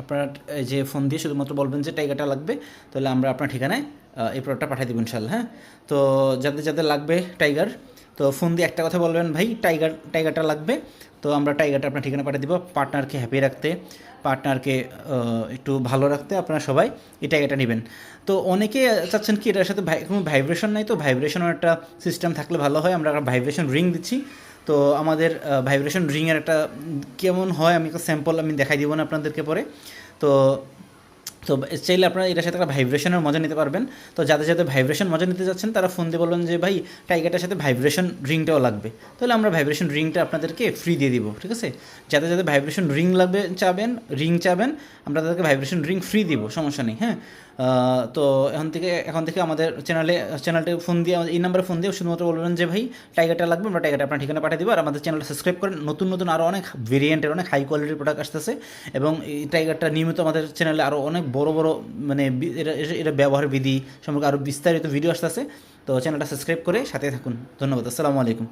আপনার এই যে ফোন দিয়ে শুধুমাত্র বলবেন যে টাইগারটা লাগবে, তাহলে আমরা আপনার ঠিকানায় এই প্রোডাক্টটা পাঠিয়ে দেবো ইনশাল্লাহ। হ্যাঁ, তো যাদের যাদের লাগবে টাইগার, তো ফোন দিয়ে একটা কথা বলবেন, ভাই টাইগারটা লাগবে, তো আমরা টাইগারটা আপনার ঠিকানা পাঠিয়ে দেবো। পার্টনারকে হ্যাপি রাখতে, পার্টনারকে একটু ভালো রাখতে আপনারা সবাই এই টাইগারটা নেবেন। তো অনেকে চাচ্ছেন কি এটার সাথে কোনো ভাইব্রেশন নাই, তো ভাইব্রেশনের একটা সিস্টেম থাকলে ভালো হয়। আমরা ভাইব্রেশন রিং দিচ্ছি, তো আমাদের ভাইব্রেশন রিংয়ের একটা কেমন হয় আমি একটা স্যাম্পল আমি দেখাই দিব না আপনাদেরকে পরে। তো তো চাইলে আপনারা এটার সাথে একটা ভাইব্রেশনের মজা নিতে পারবেন। তো যাদের যাদের ভাইব্রেশন মজা নিতে যাচ্ছেন তারা ফোন দিয়ে বলবেন যে ভাই টাইগারটার সাথে ভাইব্রেশন রিংটাও লাগবে, তাহলে আমরা ভাইব্রেশন রিংটা আপনাদেরকে ফ্রি দিয়ে দিব, ঠিক আছে। যাদের যাদের ভাইব্রেশন রিং লাগবে চাবেন আমরা তাদেরকে ভাইব্রেশন রিং ফ্রি দিব, সমস্যা নেই। হ্যাঁ, তো এখন থেকে আমাদের চ্যানেলটা ফোন দিয়ে এই নাম্বারে ফোন দিয়ে শুধুমাত্র বলবেন যে ভাই টাইগারটা লাগবে, আমরা টাইগারটা আপনার ঠিকানা পাঠিয়ে দেবো। আর আমাদের চ্যানেলটা সাবস্ক্রাইব করেন, নতুন নতুন আরও অনেক ভেরিয়েন্টের অনেক হাই কোয়ালিটির প্রোডাক্ট আসতেছে, এবং এই টাইগারটা নিয়মিত আমাদের চ্যানেলে আরও অনেক বড় বড় মানে এটা ব্যবহার বিধি সম্পর্কে আরও বিস্তারিত ভিডিও আসতেছে। তো চ্যানেলটা সাবস্ক্রাইব করে সাথে থাকুন। ধন্যবাদ, আসসালামু আলাইকুম।